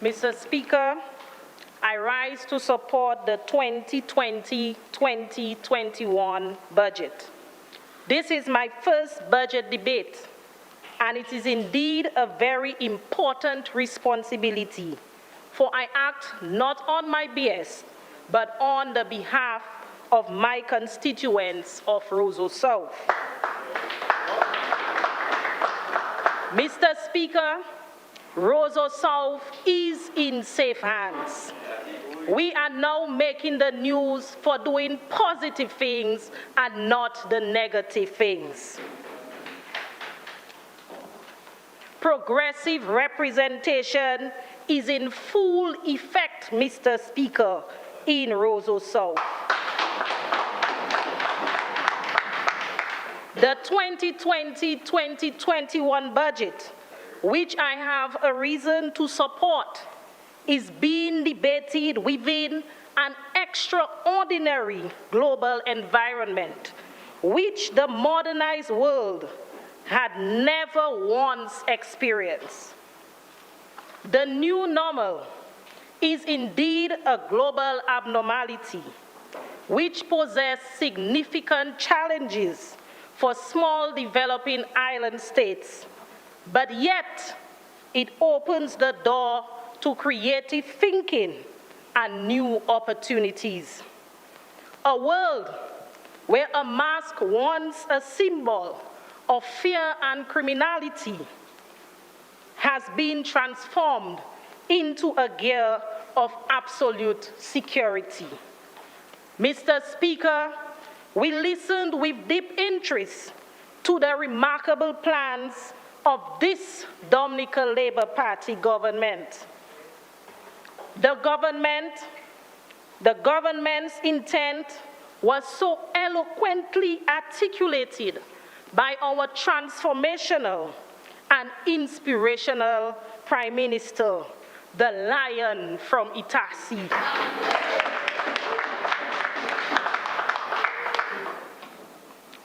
Mr. Speaker, I rise to support the 2020-2021 budget. This is my first budget debate, and it is indeed a very important responsibility, for I act not on my behest, but on the behalf of my constituents of Roseau South. Mr. Speaker, Roseau South is in safe hands. We are now making the news for doing positive things and not the negative things. Progressive representation is in full effect, Mr. Speaker, in Roseau South. The 2020-2021 budget, which I have a reason to support, is being debated within an extraordinary global environment, which the modernized world had never once experienced. The new normal is indeed a global abnormality, which poses significant challenges for small developing island states, but yet it opens the door to creative thinking and new opportunities. A world where a mask once a symbol of fear and criminality has been transformed into a gear of absolute security. Mr. Speaker, we listened with deep interest to the remarkable plans of this Dominica Labour Party government. The government's intent was so eloquently articulated by our transformational and inspirational Prime Minister, the Lion from Itassi.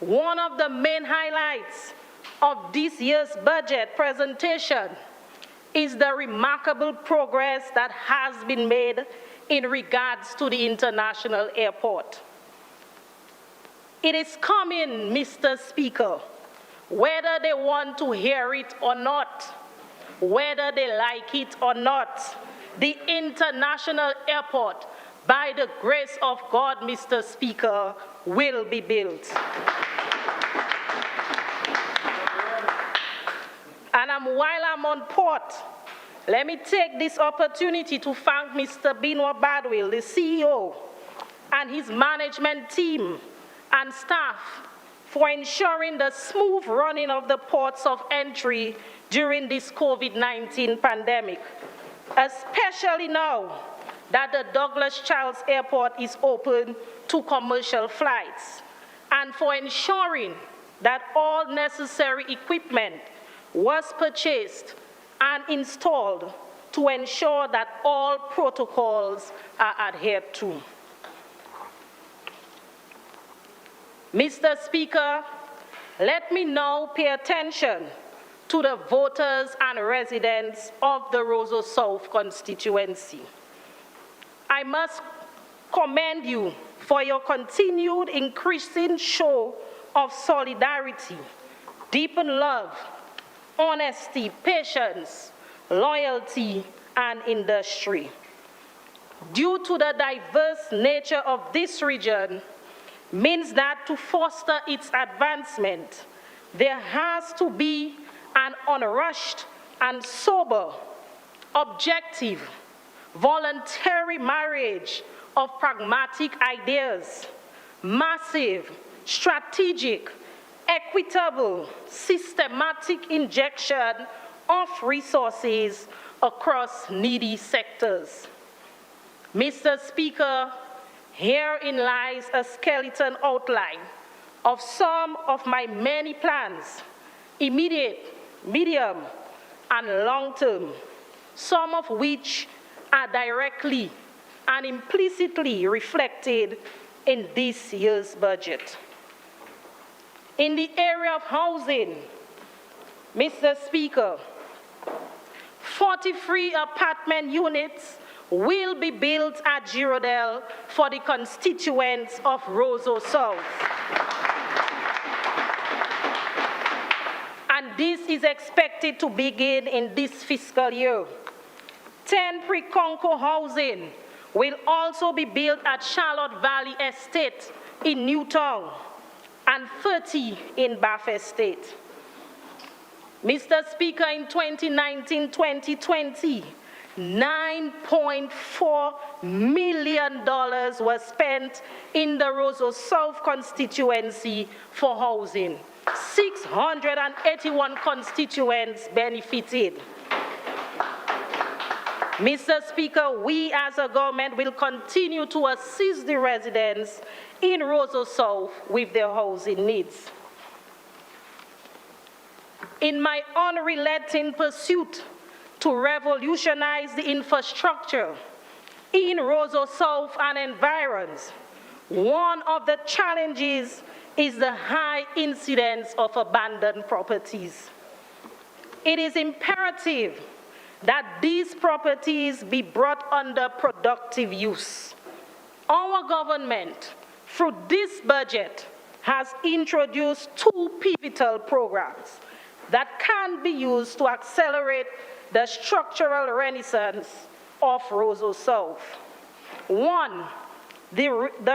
One of the main highlights of this year's budget presentation is the remarkable progress that has been made in regards to the international airport. It is coming, Mr. Speaker, whether they want to hear it or not, whether they like it or not. The international airport, by the grace of God, Mr. Speaker, will be built. And while I'm on port, let me take this opportunity to thank Mr. Benoit Badwil, the CEO, and his management team and staff for ensuring the smooth running of the ports of entry during this COVID-19 pandemic, especially now that the Douglas Charles Airport is open to commercial flights, and for ensuring that all necessary equipment was purchased and installed to ensure that all protocols are adhered to. Mr. Speaker, let me now pay attention to the voters and residents of the Roseau South constituency. I must commend you for your continued increasing show of solidarity, deepened love, honesty, patience, loyalty, and industry. Due to the diverse nature of this region, means that to foster its advancement, there has to be an unrushed and sober, objective, voluntary marriage of pragmatic ideas, massive, strategic, equitable, systematic injection of resources across needy sectors. Mr. Speaker, herein lies a skeleton outline of some of my many plans, immediate, medium, and long-term, some of which are directly and implicitly reflected in this year's budget. In the area of housing, Mr. Speaker, 43 apartment units will be built at Girondel for the constituents of Roseau South. And this is expected to begin in this fiscal year. 10 pre-Conco housing will also be built at Charlotte Valley Estate in Newtown and 30 in Bath Estate. Mr. Speaker, in 2019-2020, $9.4 million was spent in the Roseau South constituency for housing. 681 constituents benefited. Mr. Speaker, we as a government will continue to assist the residents in Roseau South with their housing needs. In my unrelenting pursuit to revolutionize the infrastructure in Roseau South and environs, one of the challenges is the high incidence of abandoned properties. It is imperative that these properties be brought under productive use. Our government, through this budget, has introduced 2 pivotal programs that can be used to accelerate the structural renaissance of Roseau South. 1, the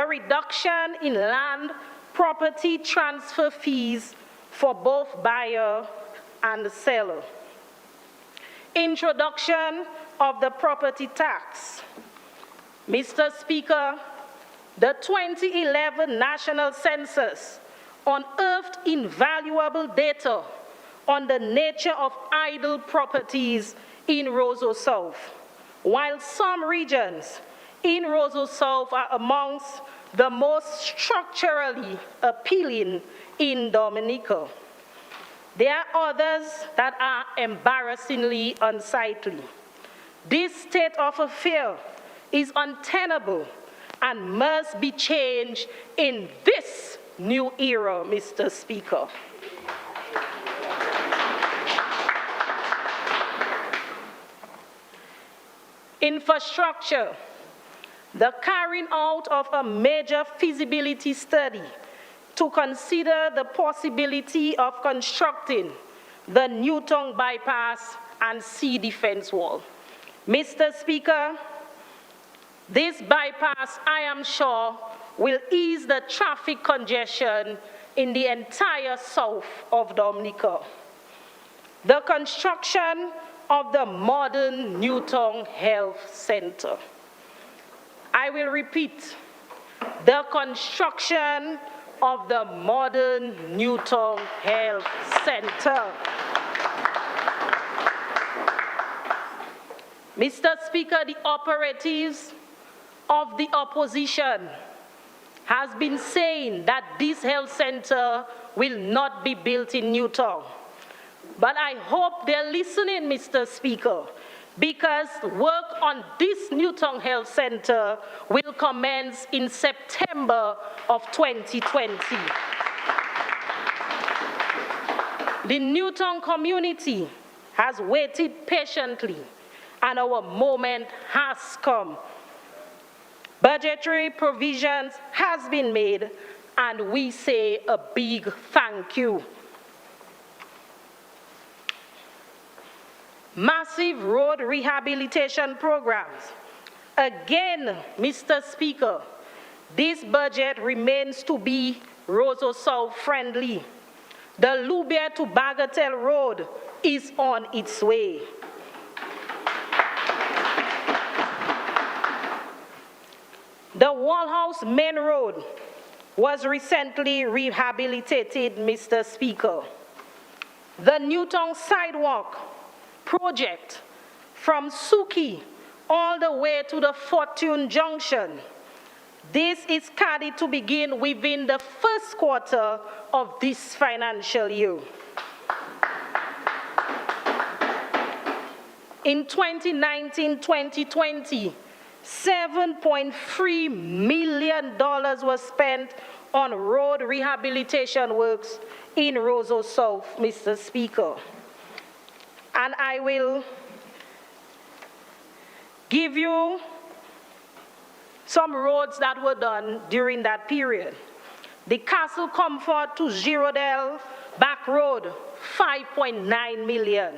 reduction in land property transfer fees for both buyer and seller. Introduction of the property tax. Mr. Speaker, the 2011 National Census unearthed invaluable data on the nature of idle properties in Roseau South, while some regions in Roseau South are amongst the most structurally appealing in Dominica. There are others that are embarrassingly unsightly. This state of affairs is untenable and must be changed in this new era, Mr. Speaker. Infrastructure. The carrying out of a major feasibility study to consider the possibility of constructing the Newtown bypass and sea defense wall. Mr. Speaker, this bypass, I am sure, will ease the traffic congestion in the entire south of Dominica. The construction of the modern Newtown Health Center. I will repeat, the construction of the modern Newtown Health Center. Mr. Speaker, the operatives of the opposition has been saying that this health center will not be built in Newtown. But I hope they're listening, Mr. Speaker, because work on this Newtown Health Center will commence in September of 2020. The Newtown community has waited patiently, and our moment has come. Budgetary provisions has been made, and we say a big thank you. Massive road rehabilitation programs. Again, Mr. Speaker, this budget remains to be Roseau South friendly. The Lubia to Bagatelle Road is on its way. The Wallhouse Main Road was recently rehabilitated, Mr. Speaker. The Newtown Sidewalk project from Suki all the way to the Fortune Junction. This is scheduled to begin within the first quarter of this financial year. In 2019-2020, $7.3 million was spent on road rehabilitation works in Roseau South, Mr. Speaker. And I will give you some roads that were done during that period. The Castle Comfort to Girondale Back Road, $5.9 million.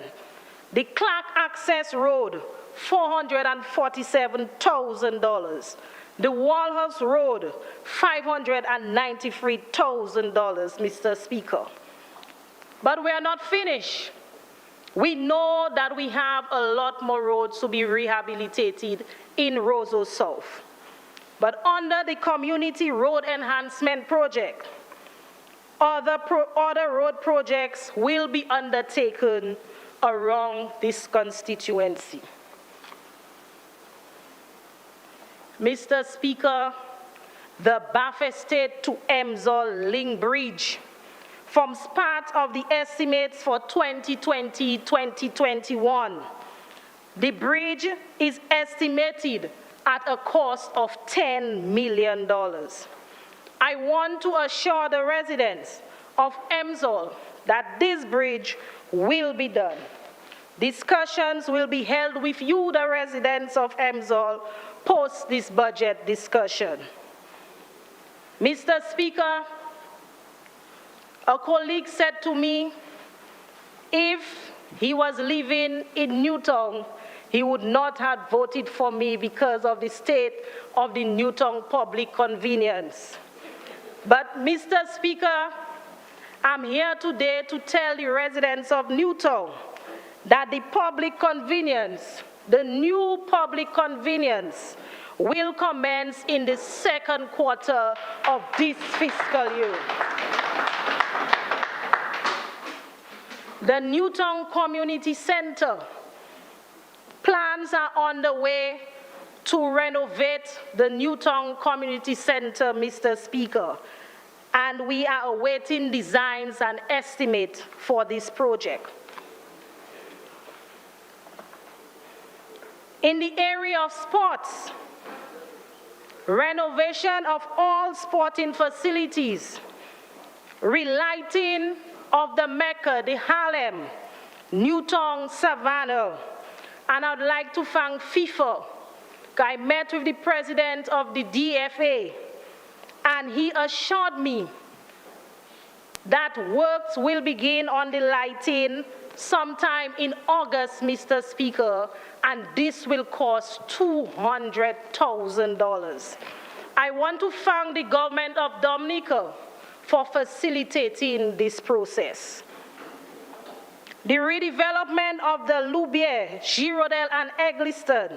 The Clark Access Road, $447,000. The Walhouse Road, $593,000, Mr. Speaker. But we are not finished. We know that we have a lot more roads to be rehabilitated in Roseau South. But under the Community Road Enhancement Project, other road projects will be undertaken around this constituency. Mr. Speaker, the Bath Estate to Emsall Link Bridge forms part of the estimates for 2020-2021. The bridge is estimated at a cost of $10 million. I want to assure the residents of Emsall that this bridge will be done. Discussions will be held with you, the residents of Emsall, post this budget discussion. Mr. Speaker, a colleague said to me, if he was living in Newtown, he would not have voted for me because of the state of the Newtown public convenience. But Mr. Speaker, I'm here today to tell the residents of Newtown that the public convenience, the new public convenience, will commence in the second quarter of this fiscal year. The Newtown Community Center plans are on the way to renovate the Newtown Community Center, Mr. Speaker, and we are awaiting designs and estimates for this project. In the area of sports, renovation of all sporting facilities, relighting of the Mecca, the Harlem, Newtown, Savannah, and I'd like to thank FIFA. I met with the president of the DFA, and he assured me that works will begin on the lighting sometime in August, Mr. Speaker, and this will cost $200,000. I want to thank the government of Dominica for facilitating this process. The redevelopment of the Loubier, Girondale, and Eggleston,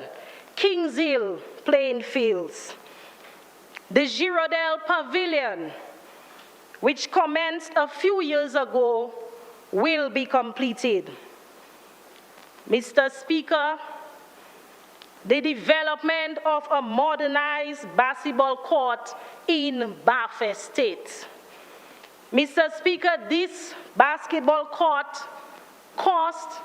Kings Hill playing fields. The Girondale Pavilion, which commenced a few years ago, will be completed. Mr. Speaker, the development of a modernized basketball court in Bath Estate. Mr. Speaker, this basketball court cost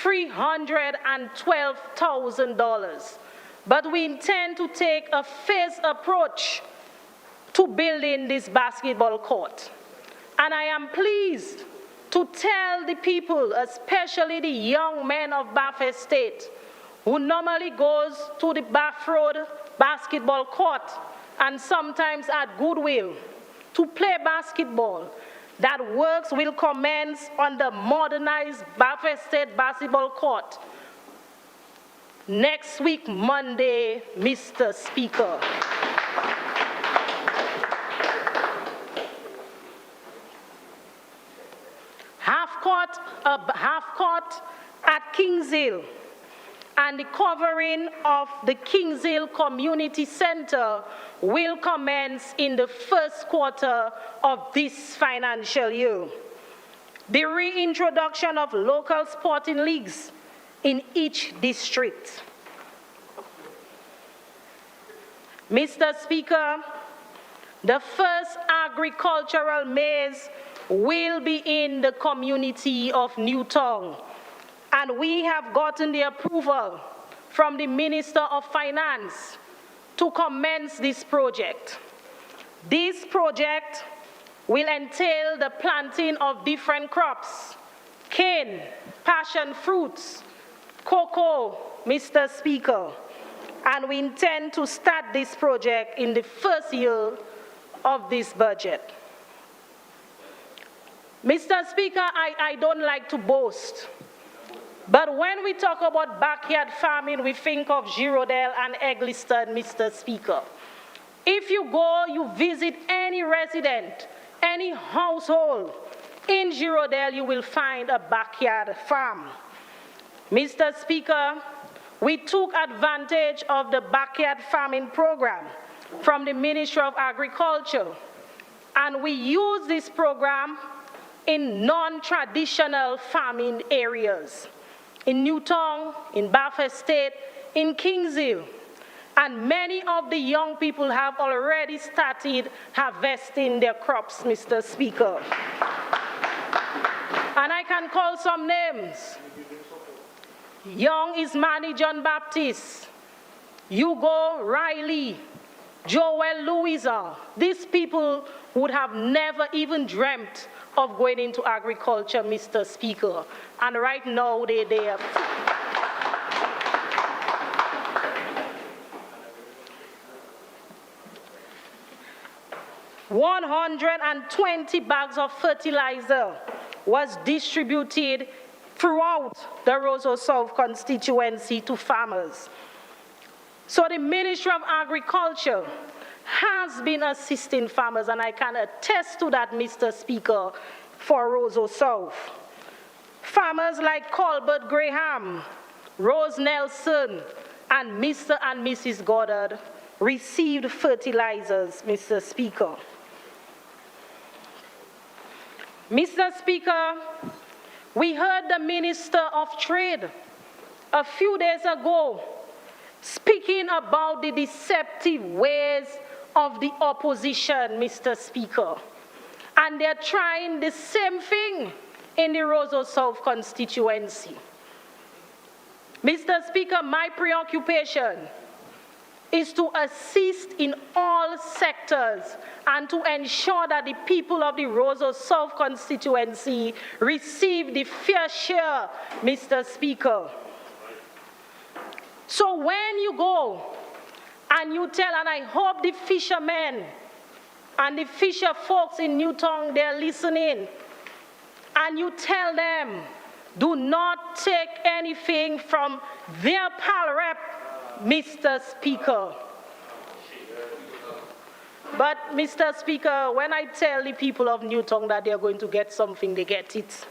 $312,000, but we intend to take a phased approach to building this basketball court. And I am pleased to tell the people, especially the young men of Bath Estate, who normally goes to the Bath Road basketball court and sometimes at Goodwill to play basketball, that works will commence on the modernized Bath Estate basketball court next week, Monday, Mr. Speaker. Half court at Kings Hill, and the covering of the Kings Hill Community Center will commence in the first quarter of this financial year. The reintroduction of local sporting leagues in each district. Mr. Speaker, the first agricultural maize will be in the community of Newtown, and we have gotten the approval from the Minister of Finance to commence this project. This project will entail the planting of different crops: cane, passion fruits, cocoa, Mr. Speaker, and we intend to start this project in the first year of this budget. Mr. Speaker, I don't like to boast, but when we talk about backyard farming, we think of Girodale and Eggleston, Mr. Speaker. If you go, you visit any resident, any household in Girodale, you will find a backyard farm. Mr. Speaker, we took advantage of the backyard farming program from the Ministry of Agriculture, and we use this program in non-traditional farming areas, in Newtown, in Bath Estate, in Kingshill. And many of the young people have already started harvesting their crops, Mr. Speaker. And I can call some names. Young Ismani John Baptist, Hugo Riley, Joel Louisa. These people would have never even dreamt of going into agriculture, Mr. Speaker. And right now, they're there. $120 bags of fertilizer was distributed throughout the Roseau South constituency to farmers. So the Ministry of Agriculture has been assisting farmers, and I can attest to that, Mr. Speaker, for Roseau South. Farmers like Colbert Graham, Rose Nelson, and Mr. and Mrs. Goddard received fertilizers, Mr. Speaker. Mr. Speaker, we heard the Minister of Trade a few days ago speaking about the deceptive ways of the opposition, Mr. Speaker. And they're trying the same thing in the Roseau South constituency. Mr. Speaker, my preoccupation is to assist in all sectors and to ensure that the people of the Roseau South constituency receive the fair share, Mr. Speaker. So when you go and you tell, and I hope the fishermen and the fisher folks in Newtown, they're listening, and you tell them, do not take anything from their pal rep, Mr. Speaker. But, Mr. Speaker, when I tell the people of Newtown that they're going to get something, they get it.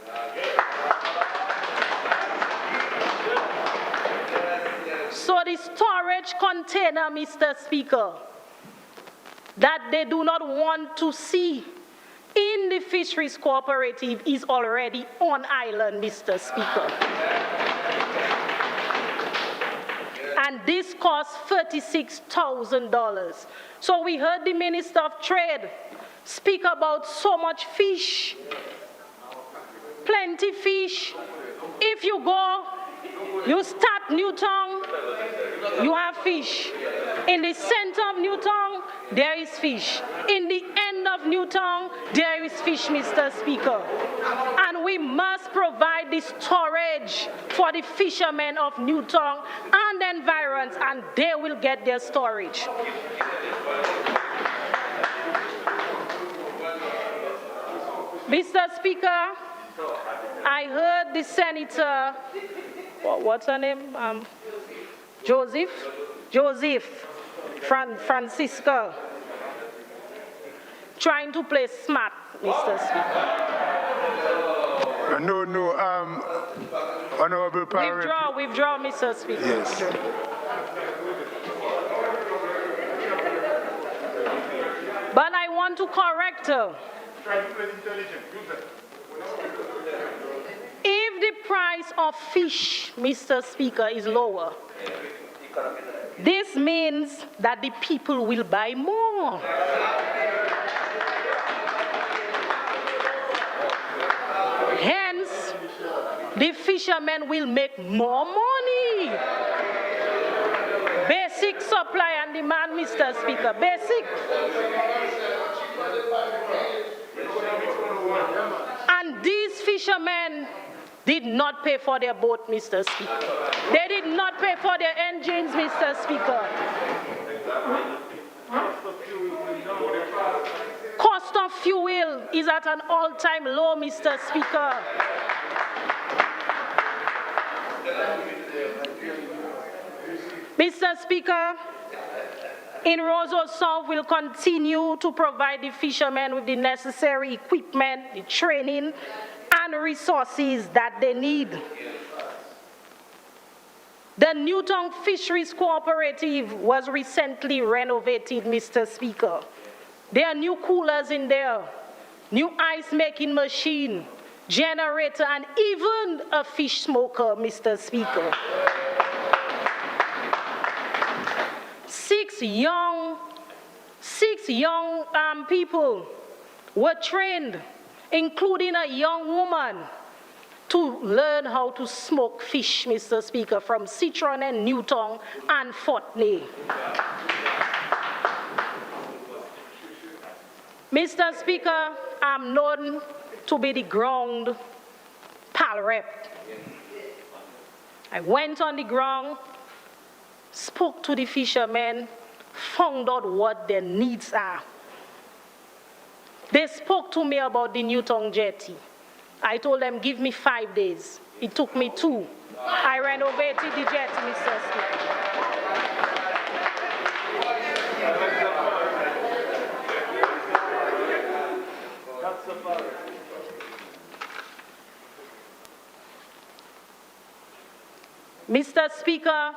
So the storage container, Mr. Speaker, that they do not want to see in the fisheries cooperative is already on island, Mr. Speaker. And this costs $36,000. So we heard the Minister of Trade speak about so much fish, plenty fish. If you go, you start Newtown, you have fish. In the center of Newtown, there is fish. In the end of Newtown, there is fish, Mr. Speaker. And we must provide the storage for the fishermen of Newtown and the environs, and they will get their storage. Mr. Speaker, I heard the Senator, what's her name? Francisca, trying to play smart, Mr. Speaker. No, Honorable Parliamentary. Withdraw, Mr. Speaker. Yes. But I want to correct her. If the price of fish, Mr. Speaker, is lower, this means that the people will buy more. Hence, the fishermen will make more money. Basic supply and demand, Mr. Speaker, basic. And these fishermen did not pay for their boat, Mr. Speaker. They did not pay for their engines, Mr. Speaker. Cost of fuel is at an all-time low, Mr. Speaker. Mr. Speaker, in Roseau South, we'll continue to provide the fishermen with the necessary equipment, the training, and resources that they need. The Newtown Fisheries Cooperative was recently renovated, Mr. Speaker. There are new coolers in there, new ice-making machine, generator, and even a fish smoker, Mr. Speaker. Six young people were trained, including a young woman, to learn how to smoke fish, Mr. Speaker, from Citron and Newtown and Fortney. Mr. Speaker, I'm known to be the ground pal rep. I went on the ground, spoke to the fishermen, found out what their needs are. They spoke to me about the Newtown jetty. I told them, give me 5 days. It took me 2. I renovated the jetty, Mr. Speaker. Mr. Speaker,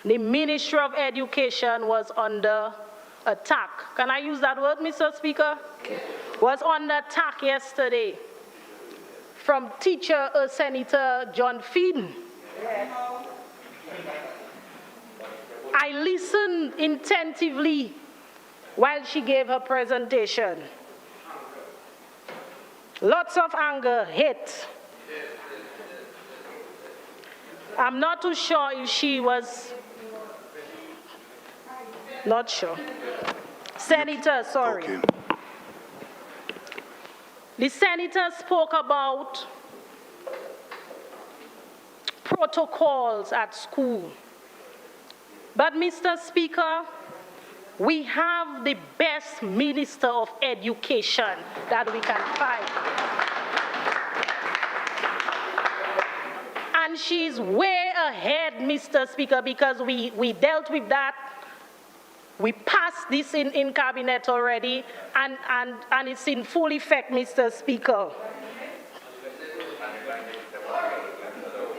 the Ministry of Education was under attack. Can I use that word, Mr. Speaker? Was under attack yesterday from Senator John Finn. I listened attentively while she gave her presentation. Lots of anger, hate. I'm not too sure if she was, not sure. Senator, sorry. Okay. The senator spoke about protocols at school. But, Mr. Speaker, we have the best Minister of Education that we can find. And she's way ahead, Mr. Speaker, because we dealt with that. We passed this in cabinet already, and it's in full effect, Mr. Speaker.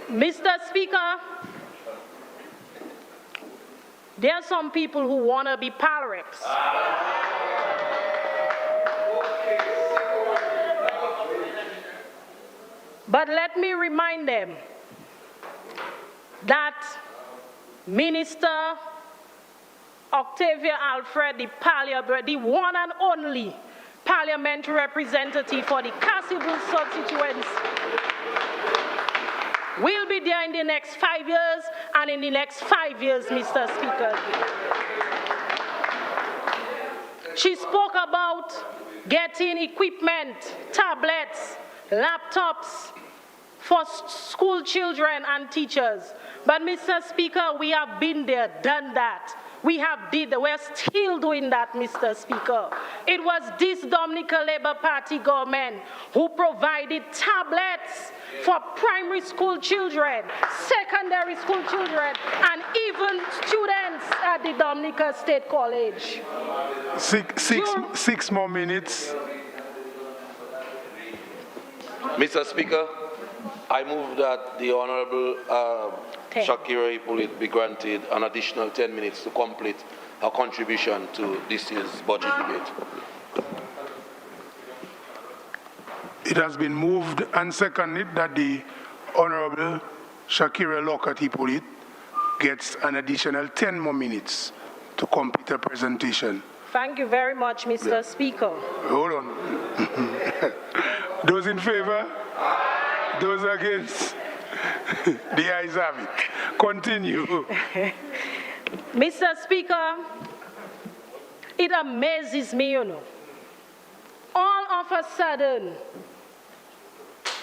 Mr. Speaker, there are some people who want to be pal reps. But let me remind them that Minister Octavia Alfred, the one and only parliamentary representative for the Cassibul constituency, will be there in the next 5 years, and in the next 5 years, Mr. Speaker. She spoke about getting equipment, tablets, laptops for school children and teachers. But, Mr. Speaker, we have been there, done that. We're still doing that, Mr. Speaker. It was this Dominica Labour Party government who provided tablets for primary school children, secondary school children, and even students at the Dominica State College. Six more minutes. Mr. Speaker, I move that the Honourable Chekira be granted an additional 10 minutes to complete her contribution to this year's budget debate. It has been moved and seconded that the Honourable Chekira Lockhart-Hypolite gets an additional 10 more minutes to complete her presentation. Thank you very much, Mr. Speaker. Hold on. Those in favor? Those against? The ayes have it. Continue. Mr. Speaker, it amazes me, all of a sudden,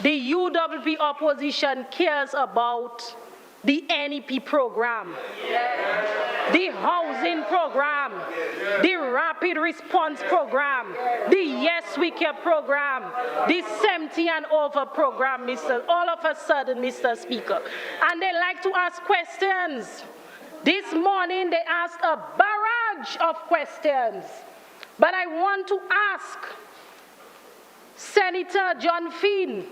the UWP opposition cares about the NEP program, the housing program, the rapid response program, the Yes We Care program, the 70 and over program, all of a sudden, Mr. Speaker. And they like to ask questions. This morning they asked a barrage of questions. But I want to ask Senator John Finn,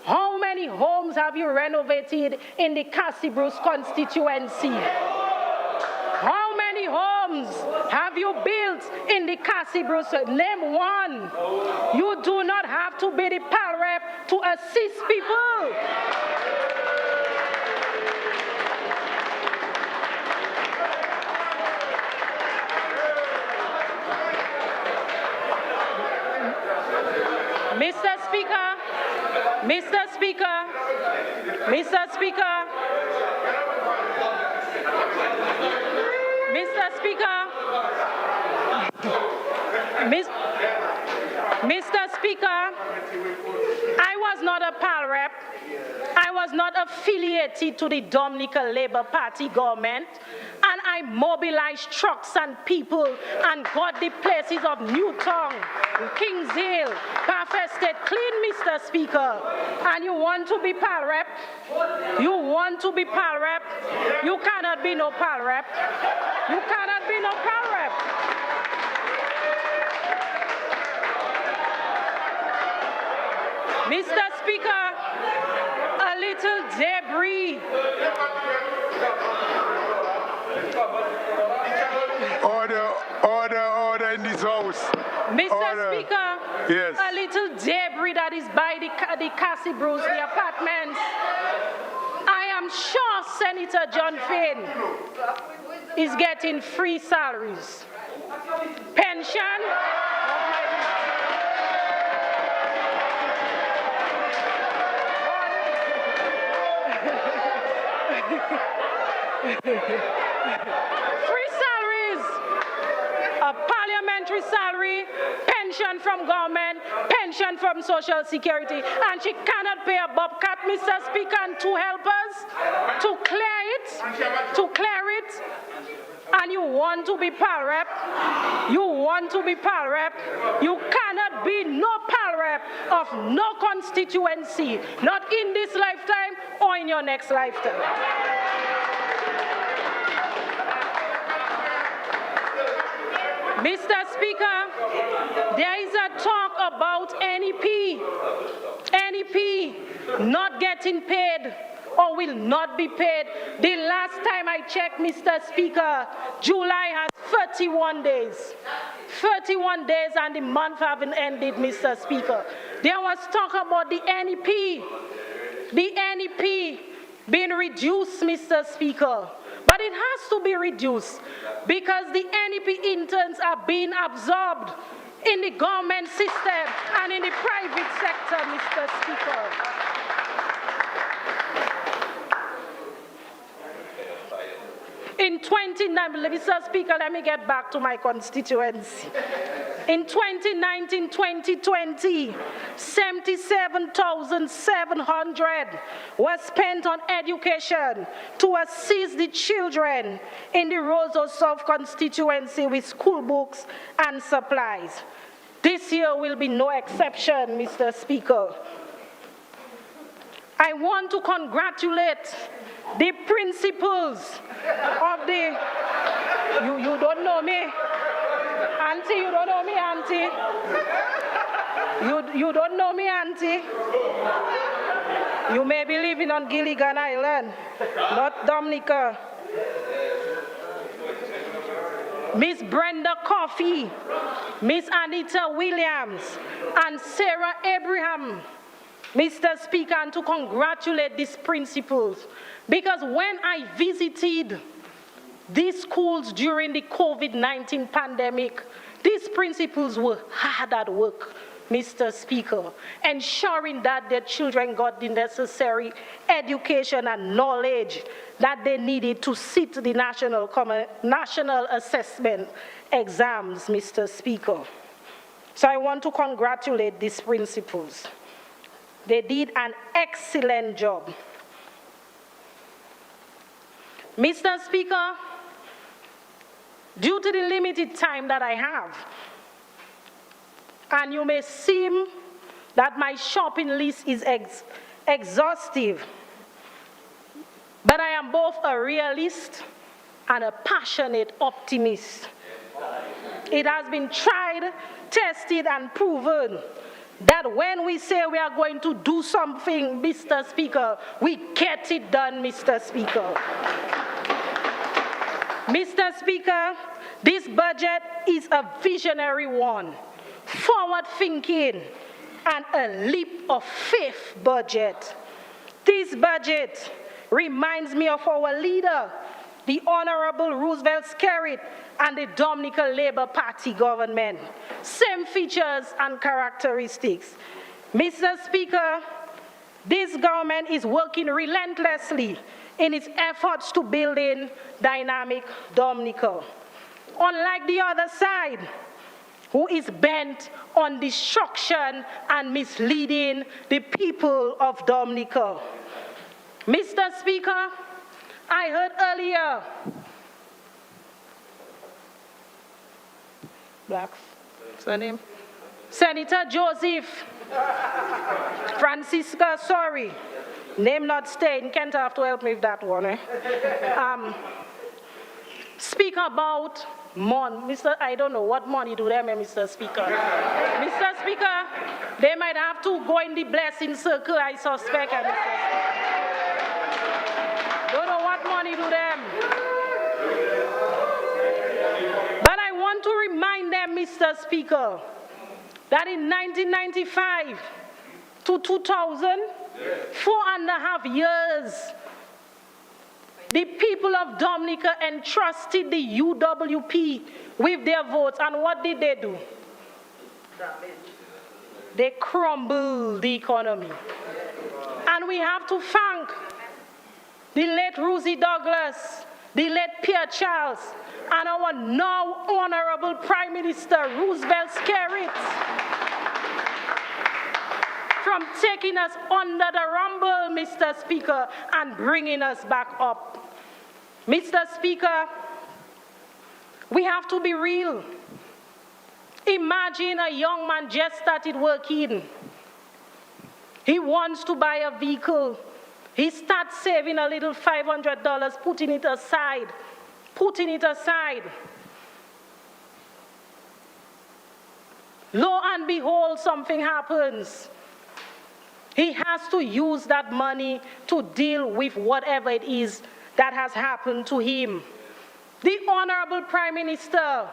how many homes have you renovated in the Cassie Bruce constituency? How many homes have you built in the Cassie Bruce? Name one. You do not have to be the PAL rep to assist people. Mr. Speaker, Mr. Speaker, Mr. Speaker, Mr. Speaker, Mr. Speaker, I was not a PAL rep. I was not affiliated to the Dominica Labour Party government, and I mobilized trucks and people and got the places of Newtown, Kings Hill, Parfait State clean, Mr. Speaker. And you want to be PAL rep? You want to be PAL rep? You cannot be no PAL rep. You cannot be no PAL rep. Mr. Speaker, a little debris. Order in this house. Mr. Order. Speaker, yes. A little debris that is by the Cassie Bruce, the apartments. I am sure Senator John Finn is getting free salaries. Pension. Free salaries, a parliamentary salary, pension from government, pension from Social Security, and she cannot pay a bobcat, Mr. Speaker, and to help us to clear it, and you want to be PAL rep, you want to be PAL rep, you cannot be no PAL rep of no constituency, not in this lifetime or in your next lifetime. Mr. Speaker, there is a talk about NEP not getting paid or will not be paid. The last time I checked, Mr. Speaker, July has 31 days. 31 days and the month haven't ended, Mr. Speaker. There was talk about the NEP being reduced, Mr. Speaker. But it has to be reduced because the NEP interns are being absorbed in the government system and in the private sector, Mr. Speaker. In 2019, Mr. Speaker, let me get back to my constituency. In 2019-2020, 77,700 was spent on education to assist the children in the Roseau South constituency with school books and supplies. This year will be no exception, Mr. Speaker. I want to congratulate the principals of the, you don't know me, Auntie, you don't know me, Auntie. You don't know me, Auntie. You may be living on Gilligan Island, not Dominica. Miss Brenda Coffey, Miss Anita Williams, and Sarah Abraham, Mr. Speaker, and to congratulate these principals. Because when I visited these schools during the COVID-19 pandemic, these principals were hard at work, Mr. Speaker, ensuring that their children got the necessary education and knowledge that they needed to sit the national assessment exams, Mr. Speaker. So I want to congratulate these principals. They did an excellent job. Mr. Speaker, due to the limited time that I have, and you may seem that my shopping list is exhaustive, but I am both a realist and a passionate optimist. It has been tried, tested, and proven that when we say we are going to do something, Mr. Speaker, we get it done, Mr. Speaker. Mr. Speaker, this budget is a visionary one, forward-thinking, and a leap of faith budget. This budget reminds me of our leader, the Honorable Roosevelt Skerrit, and the Dominica Labour Party government. Same features and characteristics. Mr. Speaker, this government is working relentlessly in its efforts to build in dynamic Dominica. Unlike the other side, who is bent on destruction and misleading the people of Dominica. Mr. Speaker, I heard earlier, Senator Joseph Francisca, sorry, name not staying, can't have to help me with that one. Speak about money. I don't know what money do them, Mr. Speaker. Mr. Speaker, they might have to go in the blessing circle, I suspect. Mr. Don't know what money do them. But I want to remind them, Mr. Speaker, that in 1995 to 2000, 4.5 years, the people of Dominica entrusted the UWP with their votes, and what did they do? They crumbled the economy. And we have to thank the late Rosie Douglas, the late Pierre Charles, and our now Honorable Prime Minister Roosevelt Skerrit from taking us under the rumble, Mr. Speaker, and bringing us back up. Mr. Speaker, we have to be real. Imagine a young man just started working. He wants to buy a vehicle. He starts saving a little $500, putting it aside. Lo and behold, something happens. He has to use that money to deal with whatever it is that has happened to him. The Honorable Prime Minister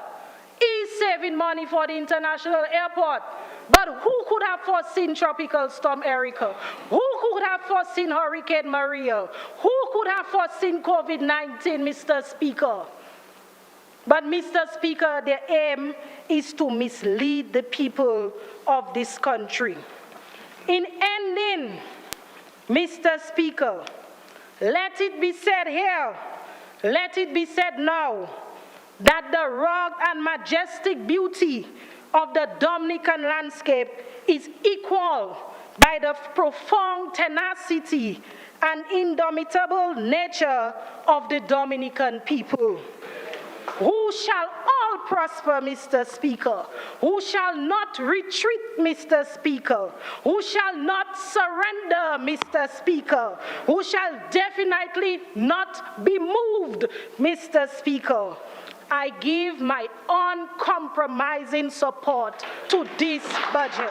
is saving money for the international airport. But who could have foreseen Tropical Storm Erica? Who could have foreseen Hurricane Maria? Who could have foreseen COVID-19, Mr. Speaker? But, Mr. Speaker, their aim is to mislead the people of this country. In ending, Mr. Speaker, let it be said here, let it be said now, that the rugged and majestic beauty of the Dominican landscape is equal by the profound tenacity and indomitable nature of the Dominican people. Who shall all prosper, Mr. Speaker? Who shall not retreat, Mr. Speaker? Who shall not surrender, Mr. Speaker? Who shall definitely not be moved, Mr. Speaker? I give my uncompromising support to this budget.